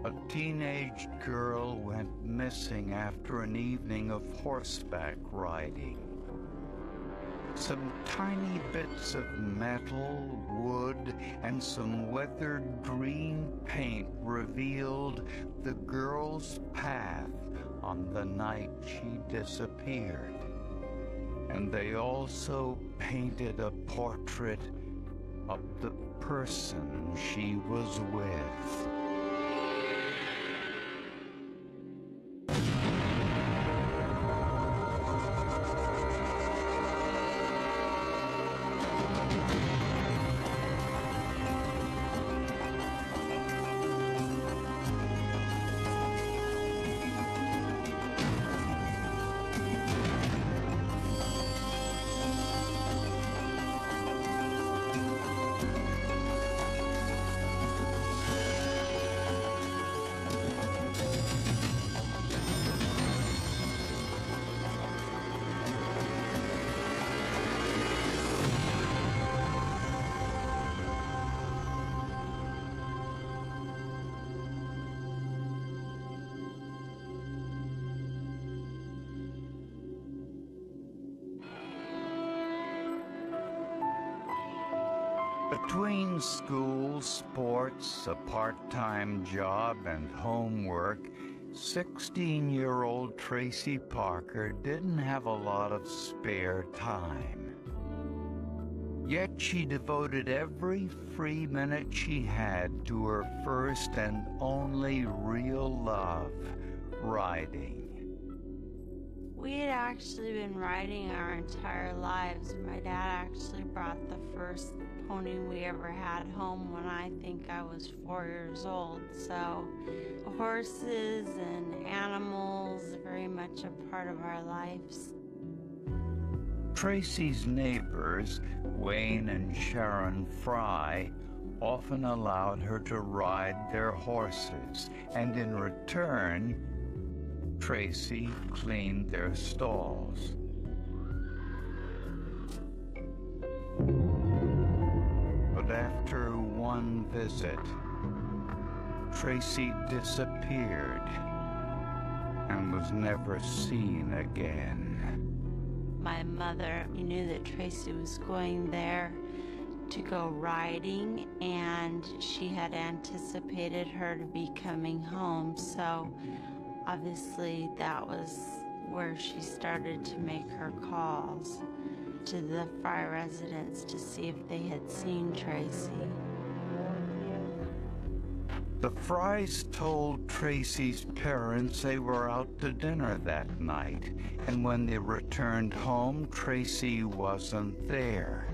A teenage girl went missing after an evening of horseback riding. Some tiny bits of metal, wood, and some weathered green paint revealed the girl's path on the night she disappeared. And they also painted a portrait of the person she was with. Between school, sports, a part-time job, and homework, 16-year-old Tracy Parker didn't have a lot of spare time. Yet she devoted every free minute she had to her first and only real love, riding. We had actually been riding our entire lives. My dad actually brought the first pony we ever had home when I think I was 4 years old. So horses and animals are very much a part of our lives. Tracy's neighbors, Wayne and Sharon Fry, often allowed her to ride their horses, and in return, Tracy cleaned their stalls. But after one visit, Tracy disappeared and was never seen again. My mother knew that Tracy was going there to go riding, and she had anticipated her to be coming home, so obviously that was where she started to make her calls to the Fry residents to see if they had seen Tracy. The Frys told Tracy's parents they were out to dinner that night, and when they returned home, Tracy wasn't there.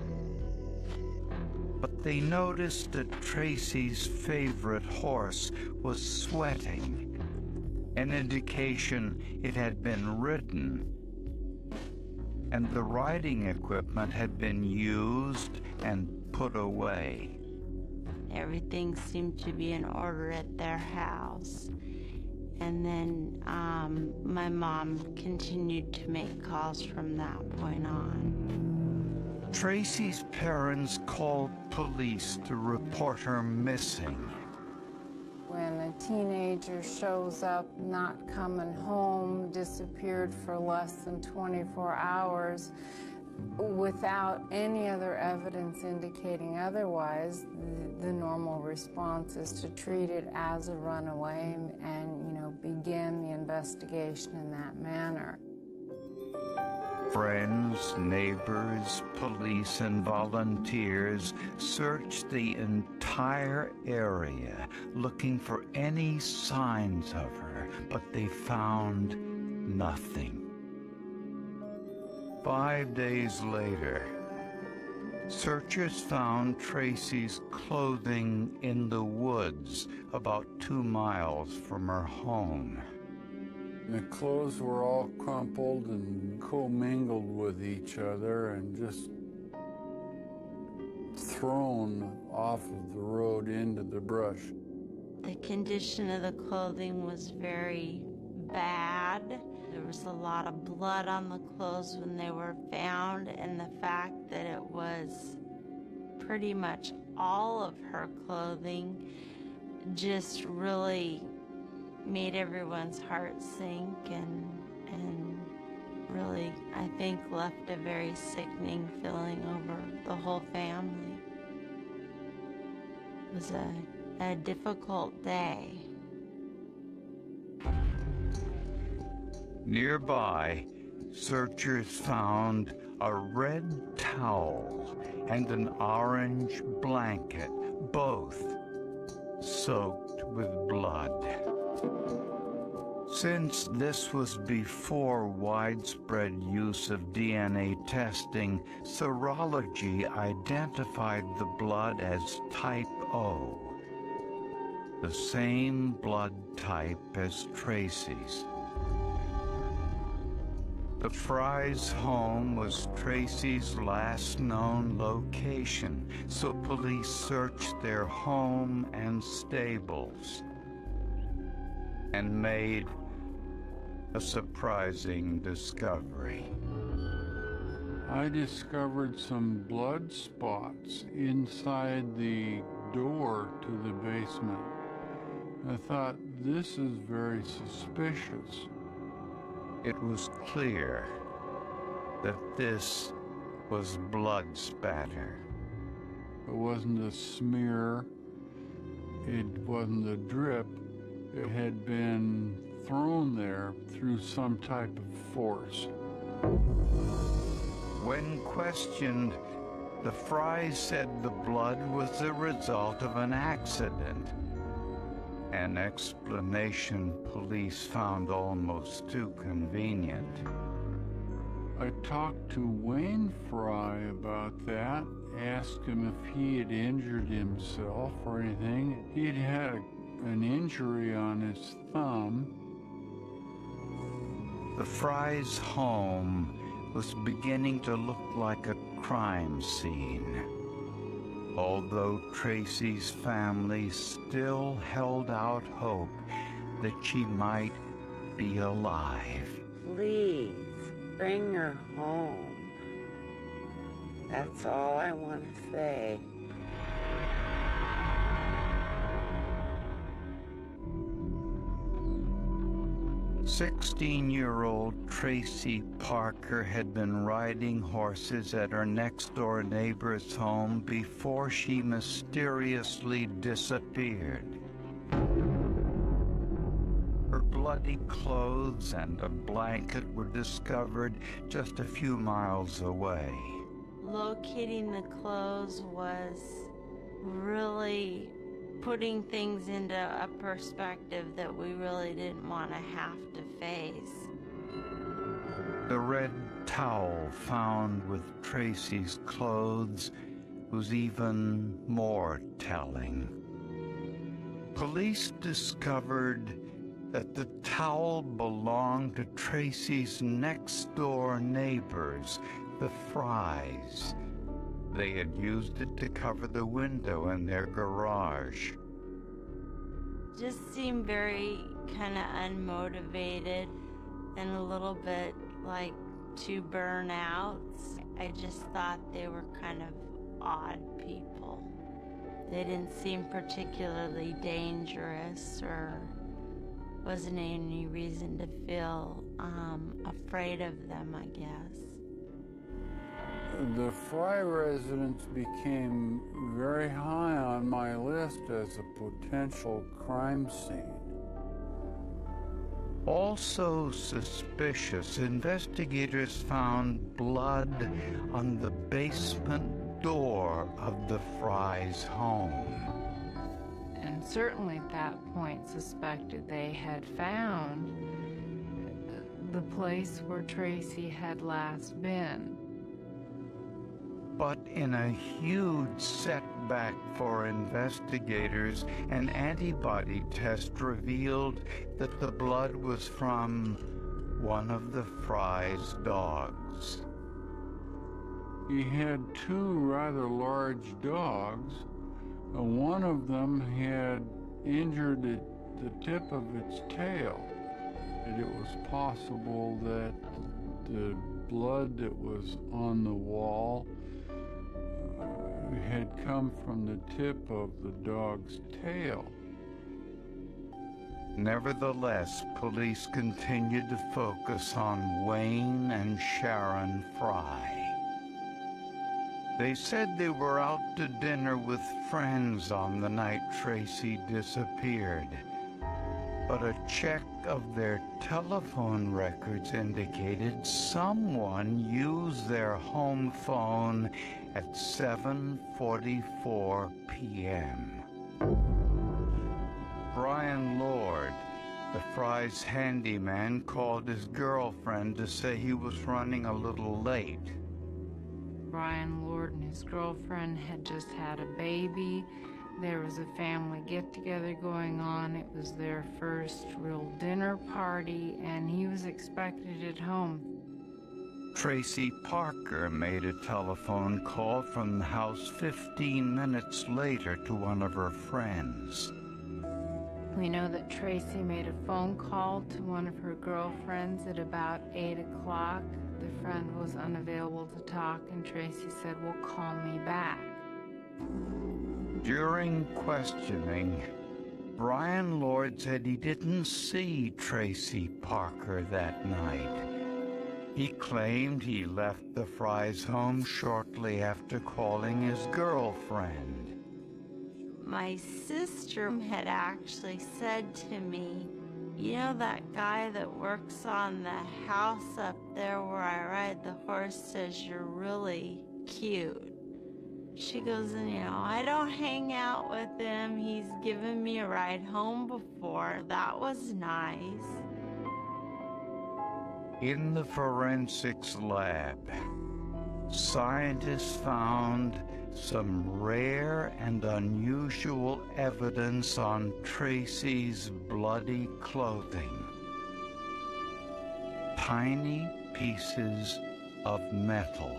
But they noticed that Tracy's favorite horse was sweating, an indication it had been ridden, and the riding equipment had been used and put away. Everything seemed to be in order at their house. And then my mom continued to make calls from that point on. Tracy's parents called police to report her missing. When a teenager shows up not coming home, disappeared for less than 24 hours, without any other evidence indicating otherwise, the normal response is to treat it as a runaway and, begin the investigation in that manner. Friends, neighbors, police, and volunteers searched the entire area looking for any signs of her, but they found nothing. 5 days later, searchers found Tracy's clothing in the woods about 2 miles from her home. The clothes were all crumpled and commingled with each other and just thrown off of the road into the brush. The condition of the clothing was very bad. There was a lot of blood on the clothes when they were found, and the fact that it was pretty much all of her clothing just really made everyone's heart sink and really, I think, left a very sickening feeling over the whole family. It was a difficult day. Nearby, searchers found a red towel and an orange blanket, both soaked with blood. Since this was before widespread use of DNA testing, serology identified the blood as type O, the same blood type as Tracy's. The Fry's home was Tracy's last known location, so police searched their home and stables and made a surprising discovery. I discovered some blood spots inside the door to the basement. I thought, this is very suspicious. It was clear that this was blood spatter. It wasn't a smear. It wasn't a drip. It had been thrown there through some type of force. When questioned, the Frys said the blood was the result of an accident, an explanation police found almost too convenient. I talked to Wayne Fry about that, asked him if he had injured himself or anything. He'd had an injury on his thumb. The Frys' home was beginning to look like a crime scene, although Tracy's family still held out hope that she might be alive. Please, bring her home. That's all I want to say. 16-year-old Tracy Parker had been riding horses at her next-door neighbor's home before she mysteriously disappeared. Her bloody clothes and a blanket were discovered just a few miles away. Locating the clothes was really putting things into a perspective that we really didn't want to have to face. The red towel found with Tracy's clothes was even more telling. Police discovered that the towel belonged to Tracy's next-door neighbors, the Frys. They had used it to cover the window in their garage. Just seemed very kind of unmotivated and a little bit like two burnouts. I just thought they were kind of odd people. They didn't seem particularly dangerous, or wasn't any reason to feel afraid of them, I guess. The Fry residence became very high on my list as a potential crime scene. Also suspicious, investigators found blood on the basement door of the Frys' home. And certainly at that point suspected they had found the place where Tracy had last been. But in a huge setback for investigators, an antibody test revealed that the blood was from one of the Frys' dogs. He had two rather large dogs. One of them had injured the tip of its tail. And it was possible that the blood that was on the wall had come from the tip of the dog's tail. Nevertheless, police continued to focus on Wayne and Sharon Fry. They said they were out to dinner with friends on the night Tracy disappeared, but a check of their telephone records indicated someone used their home phone at 7:44 p.m. Brian Lord, the Fry's handyman, called his girlfriend to say he was running a little late. Brian Lord and his girlfriend had just had a baby. There was a family get-together going on. It was their first real dinner party, and he was expected at home. Tracy Parker made a telephone call from the house 15 minutes later to one of her friends. We know that Tracy made a phone call to one of her girlfriends at about 8 o'clock. The friend was unavailable to talk, and Tracy said, "Well, call me back." During questioning, Brian Lord said he didn't see Tracy Parker that night. He claimed he left the Fry's home shortly after calling his girlfriend. My sister had actually said to me, "You know that guy that works on the house up there where I ride the horse says you're really cute." She goes, I don't hang out with him. He's given me a ride home before. That was nice." In the forensics lab, scientists found some rare and unusual evidence on Tracy's bloody clothing. Tiny pieces of metal.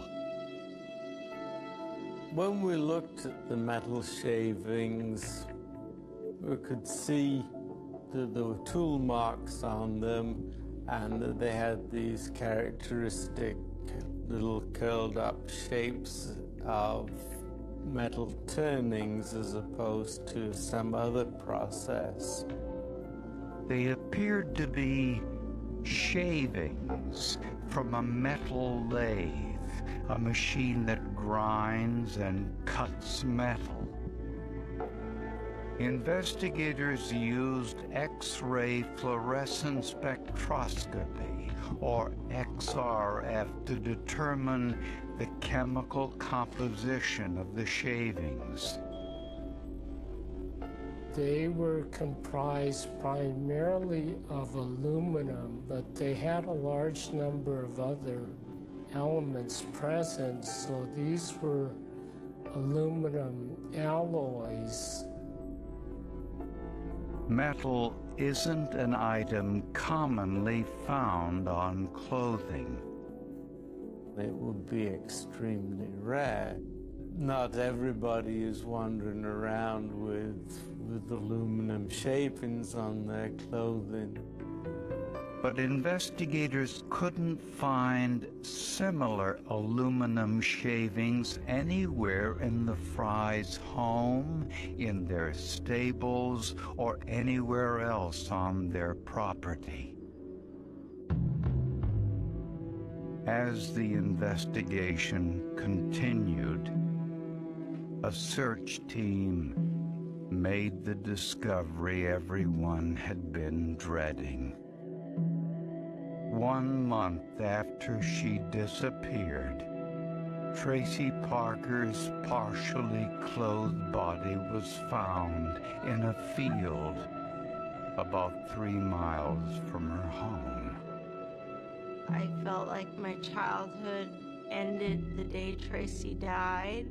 When we looked at the metal shavings, we could see that there were tool marks on them and that they had these characteristic little curled up shapes of metal turnings as opposed to some other process. They appeared to be shavings from a metal lathe, a machine that grinds and cuts metal. Investigators used X-ray fluorescence spectroscopy, or XRF, to determine the chemical composition of the shavings. They were comprised primarily of aluminum, but they had a large number of other elements present, so these were aluminum alloys. Metal isn't an item commonly found on clothing. It would be extremely rare. Not everybody is wandering around with aluminum shavings on their clothing. But investigators couldn't find similar aluminum shavings anywhere in the Fry's home, in their stables, or anywhere else on their property. As the investigation continued, a search team made the discovery everyone had been dreading. 1 month after she disappeared, Tracy Parker's partially clothed body was found in a field about 3 miles from her home. I felt like my childhood ended the day Tracy died.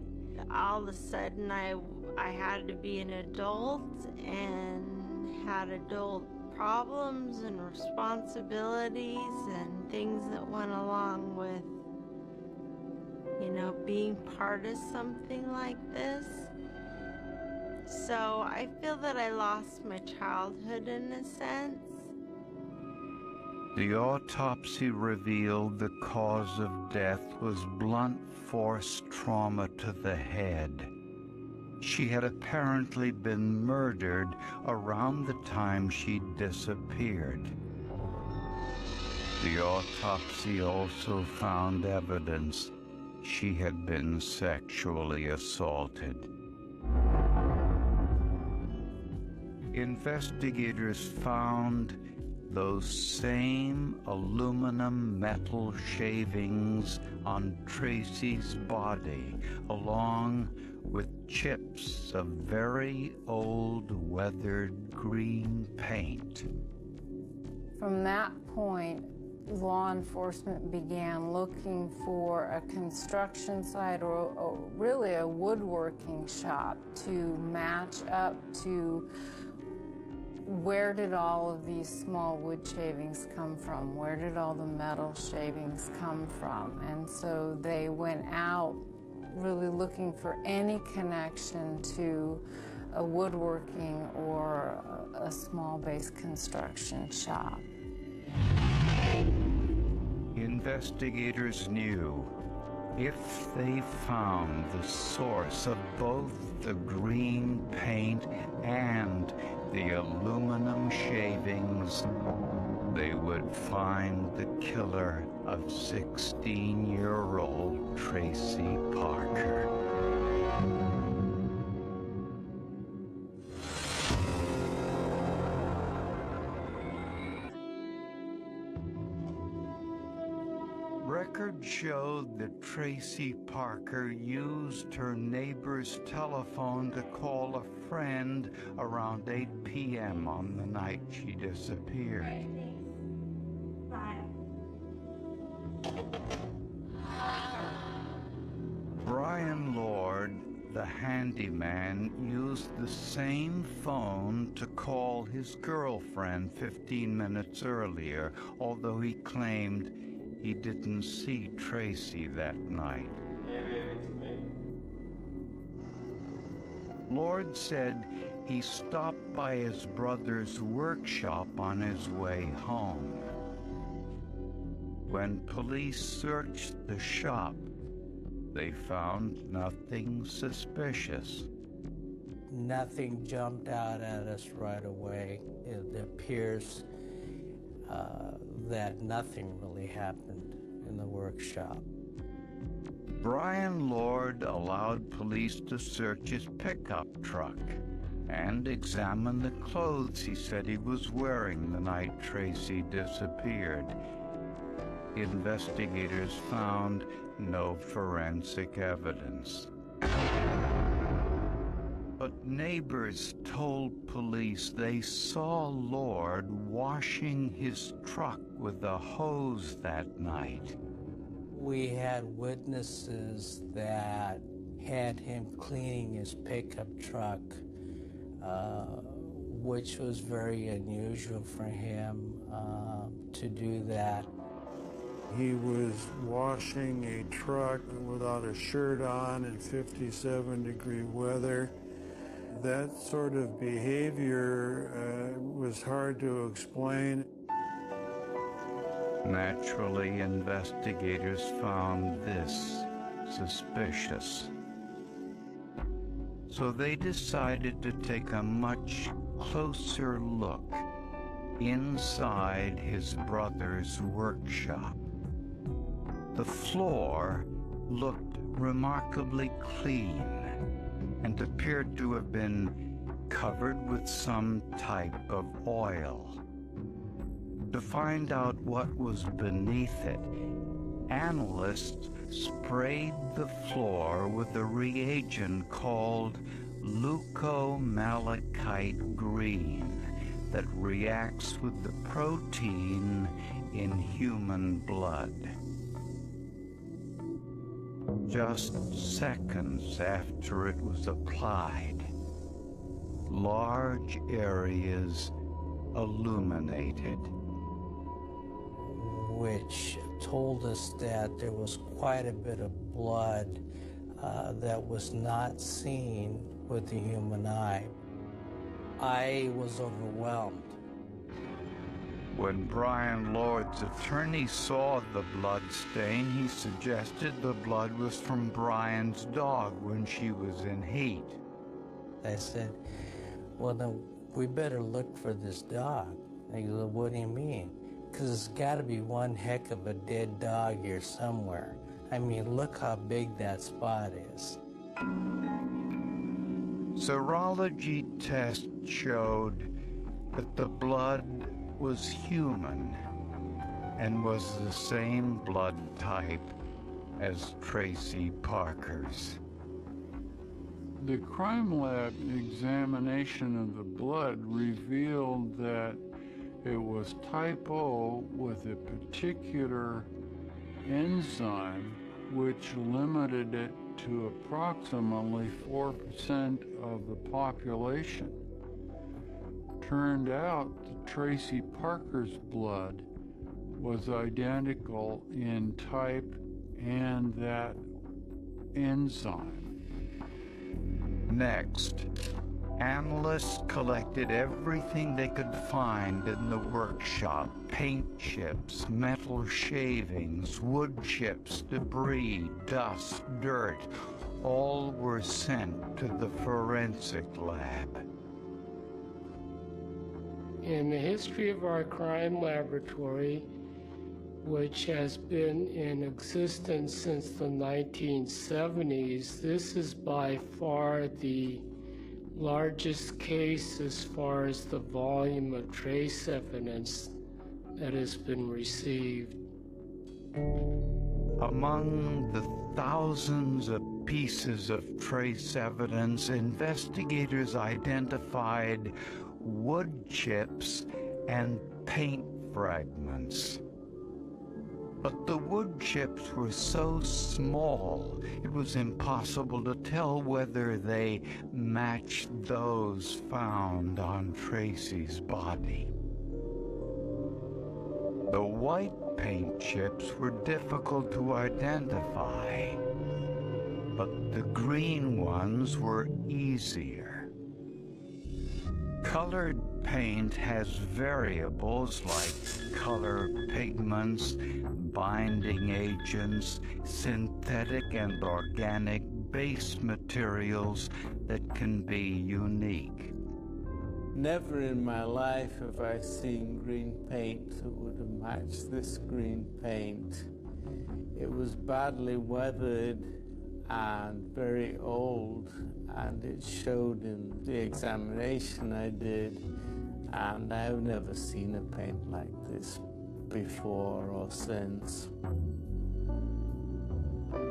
All of a sudden, I had to be an adult and had adult problems and responsibilities and things that went along with, being part of something like this. So I feel that I lost my childhood in a sense. The autopsy revealed the cause of death was blunt force trauma to the head. She had apparently been murdered around the time she disappeared. The autopsy also found evidence she had been sexually assaulted. Investigators found those same aluminum metal shavings on Tracy's body, along with chips of very old weathered green paint. From that point, law enforcement began looking for a construction site or really a woodworking shop to match up to where did all of these small wood shavings come from? Where did all the metal shavings come from? And so they went out really looking for any connection to a woodworking or a small-based construction shop. Investigators knew if they found the source of both the green paint and the aluminum shavings, they would find the killer of 16-year-old Tracy Parker. Records showed that Tracy Parker used her neighbor's telephone to call a friend around 8 p.m. on the night she disappeared. Brian Lord, the handyman, used the same phone to call his girlfriend 15 minutes earlier, although he claimed he didn't see Tracy that night. Lord said he stopped by his brother's workshop on his way home. When police searched the shop, they found nothing suspicious. Nothing jumped out at us right away. It appears that nothing really happened in the workshop. Brian Lord allowed police to search his pickup truck and examine the clothes he said he was wearing the night Tracy disappeared. Investigators found no forensic evidence. But neighbors told police they saw Lord washing his truck with a hose that night. We had witnesses that had him cleaning his pickup truck, which was very unusual for him to do that. He was washing a truck without a shirt on in 57-degree weather. That sort of behavior was hard to explain. Naturally, investigators found this suspicious. So they decided to take a much closer look inside his brother's workshop. The floor looked remarkably clean and appeared to have been covered with some type of oil. To find out what was beneath it, analysts sprayed the floor with a reagent called leucomalachite green that reacts with the protein in human blood. Just seconds after it was applied, large areas illuminated, which told us that there was quite a bit of blood that was not seen with the human eye. I was overwhelmed. When Brian Lord's attorney saw the blood stain, he suggested the blood was from Brian's dog when she was in heat. I said, well, then we better look for this dog. They go, what do you mean? Because there's got to be one heck of a dead dog here somewhere. I mean, look how big that spot is. Serology tests showed that the blood was human and was the same blood type as Tracy Parker's. The crime lab examination of the blood revealed that it was type O with a particular enzyme which limited it to approximately 4% of the population. Turned out that Tracy Parker's blood was identical in type and that enzyme. Next, analysts collected everything they could find in the workshop: paint chips, metal shavings, wood chips, debris, dust, dirt. All were sent to the forensic lab. In the history of our crime laboratory, which has been in existence since the 1970s, this is by far the largest case as far as the volume of trace evidence that has been received. Among the thousands of pieces of trace evidence, investigators identified wood chips and paint fragments. But the wood chips were so small, it was impossible to tell whether they matched those found on Tracy's body. The white paint chips were difficult to identify, but the green ones were easier. Colored paint has variables like color pigments, binding agents, synthetic and organic base materials that can be unique. Never in my life have I seen green paint that would have matched this green paint. It was badly weathered and very old, and it showed in the examination I did, and I have never seen a paint like this before or since.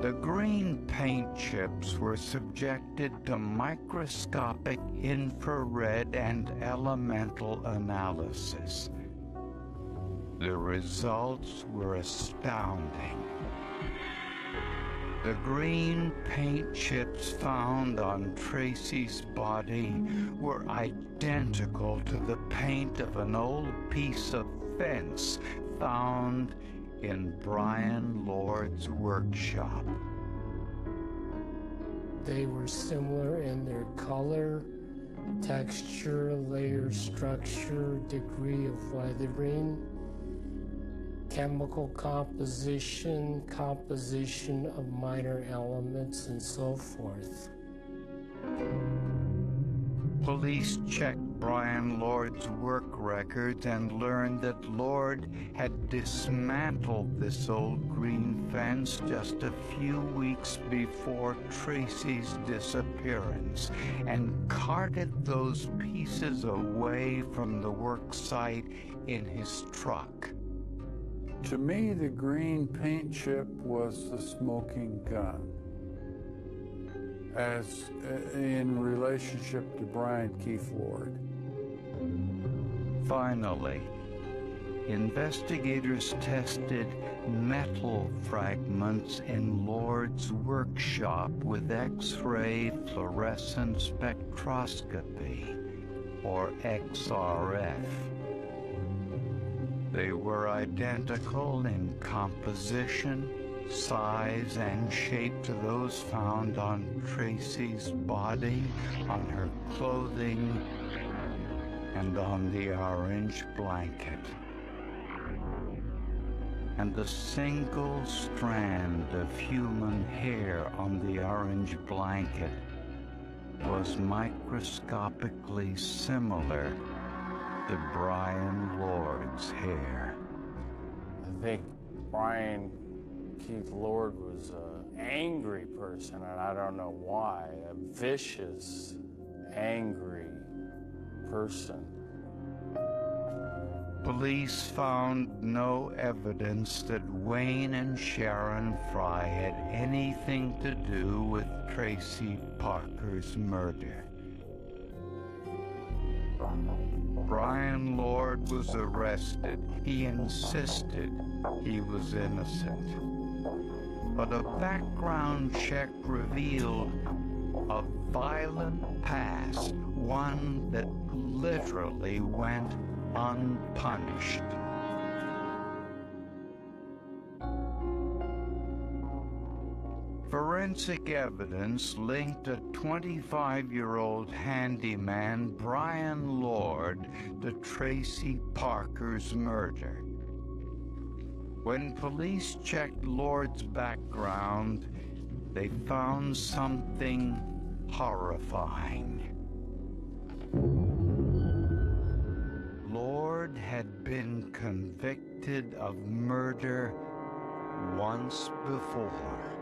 The green paint chips were subjected to microscopic infrared and elemental analysis. The results were astounding. The green paint chips found on Tracy's body were identical to the paint of an old piece of fence found in Brian Lord's workshop. They were similar in their color, texture, layer structure, degree of weathering, chemical composition, composition of minor elements, and so forth. Police checked Brian Lord's work records and learned that Lord had dismantled this old green fence just a few weeks before Tracy's disappearance and carted those pieces away from the work site in his truck. To me, the green paint chip was the smoking gun, as in relationship to Brian Keith Lord. Finally, investigators tested metal fragments in Lord's workshop with X-ray fluorescent spectroscopy, or XRF. They were identical in composition, size, and shape to those found on Tracy's body, on her clothing, and on the orange blanket. And a single strand of human hair on the orange blanket was microscopically similar to Brian Lord's hair. I think Brian Keith Lord was an angry person, and I don't know why. A vicious, angry person. Police found no evidence that Wayne and Sharon Fry had anything to do with Tracy Parker's murder. Brian Lord was arrested. He insisted he was innocent. But a background check revealed a violent past, one that literally went unpunished. Forensic evidence linked a 25-year-old handyman, Brian Lord, to Tracy Parker's murder. When police checked Lord's background, they found something horrifying. Lord had been convicted of murder once before.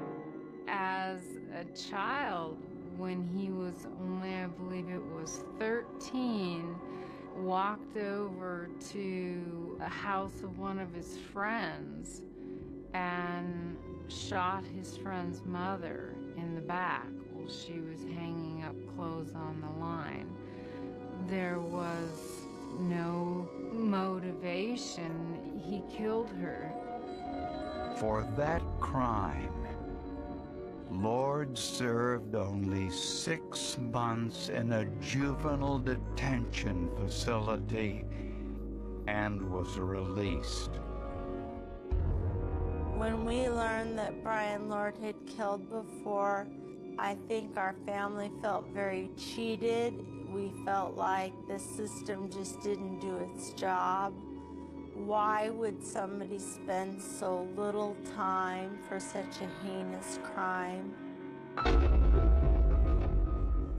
As a child, when he was only, I believe it was 13, walked over to a house of one of his friends and shot his friend's mother in the back while she was hanging up clothes on the line. There was no motivation. He killed her. For that crime, Lord served only 6 months in a juvenile detention facility and was released. When we learned that Brian Lord had killed before, I think our family felt very cheated. We felt like the system just didn't do its job. Why would somebody spend so little time for such a heinous crime?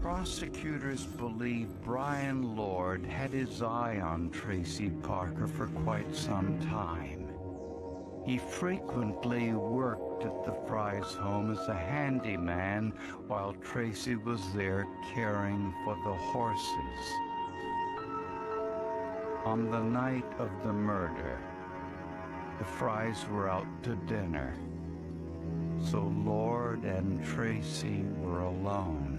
Prosecutors believe Brian Lord had his eye on Tracy Parker for quite some time. He frequently worked at the Fry's home as a handyman while Tracy was there caring for the horses. On the night of the murder, the Frys were out to dinner, so Lord and Tracy were alone.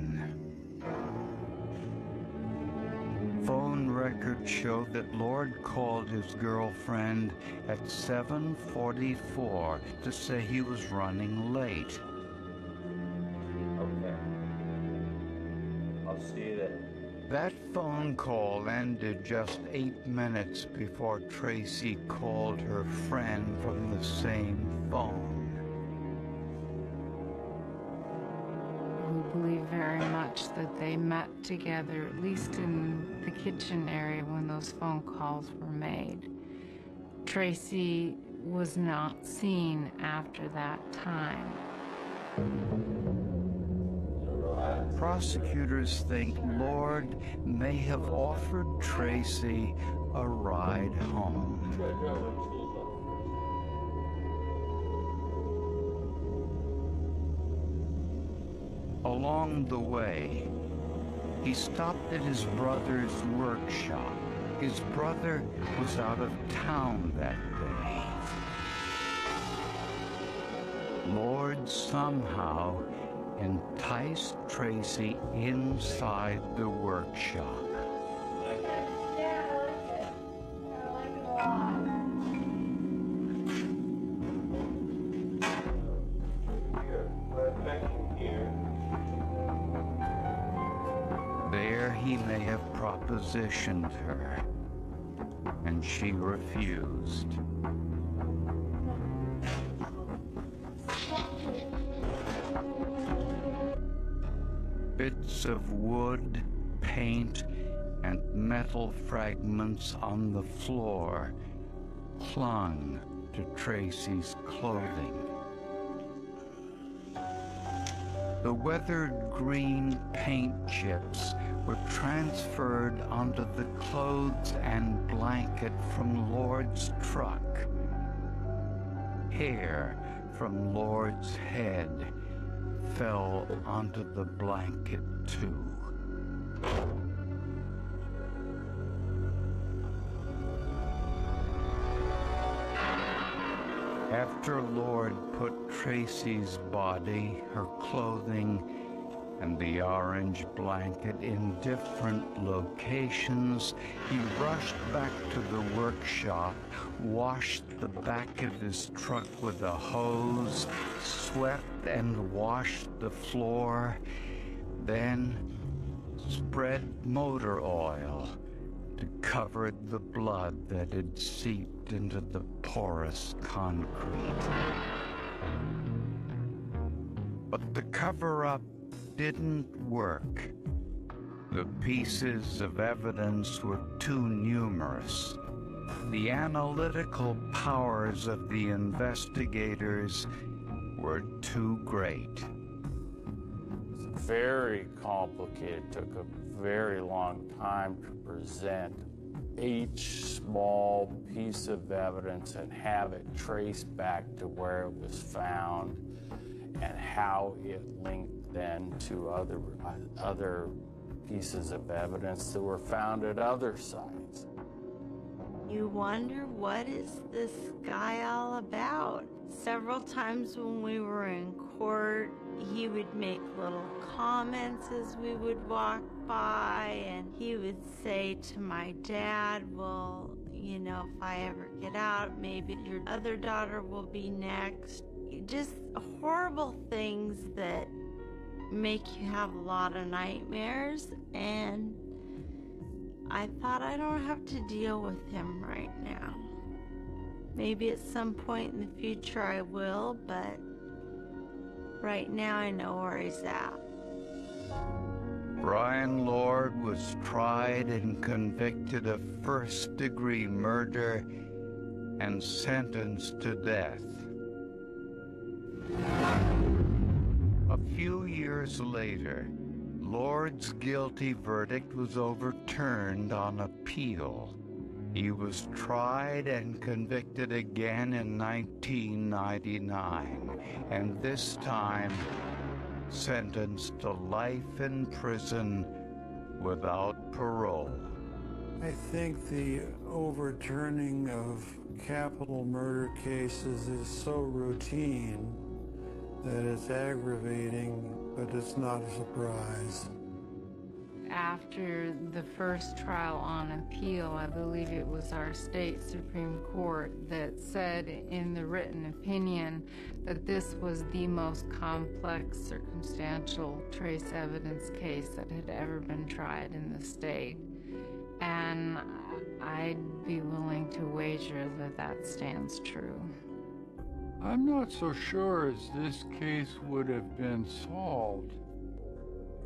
Phone records show that Lord called his girlfriend at 7:44 to say he was running late. Okay. I'll see you then. That phone call ended just 8 minutes before Tracy called her friend from the same phone. We believe very much that they met together, at least in the kitchen area when those phone calls were made. Tracy was not seen after that time. Prosecutors think Lord may have offered Tracy a ride home. Along the way, he stopped at his brother's workshop. His brother was out of town that day. Lord somehow enticed Tracy inside the workshop. There he may have propositioned her, and she refused. Bits of wood, paint, and metal fragments on the floor clung to Tracy's clothing. The weathered green paint chips were transferred onto the clothes and blanket from Lord's truck. Hair from Lord's head fell onto the blanket too. After Lord put Tracy's body, her clothing, and the orange blanket in different locations, he rushed back to the workshop, washed the back of his truck with a hose, swept and washed the floor, then spread motor oil to cover the blood that had seeped into the porous concrete. But the cover-up didn't work. The pieces of evidence were too numerous. The analytical powers of the investigators were too great. It's very complicated. Took a very long time to present each small piece of evidence and have it traced back to where it was found and how it linked then to other pieces of evidence that were found at other sites. You wonder, what is this guy all about? Several times when we were in court, he would make little comments as we would walk by, and he would say to my dad, well, you know, if I ever get out, maybe your other daughter will be next. Just horrible things that make you have a lot of nightmares, and I thought, I don't have to deal with him right now. Maybe at some point in the future I will, but right now I know where he's at. Brian Lord was tried and convicted of first-degree murder and sentenced to death. A few years later, Lord's guilty verdict was overturned on appeal. He was tried and convicted again in 1999, and this time sentenced to life in prison without parole. I think the overturning of capital murder cases is so routine that it's aggravating, but it's not a surprise. After the first trial on appeal, I believe it was our state Supreme Court that said in the written opinion that this was the most complex circumstantial trace evidence case that had ever been tried in the state. And I'd be willing to wager that that stands true. I'm not so sure as this case would have been solved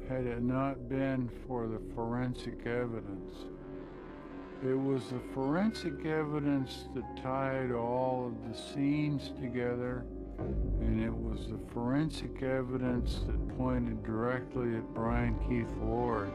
had it not been for the forensic evidence. It was the forensic evidence that tied all of the scenes together, and it was the forensic evidence that pointed directly at Brian Keith Lord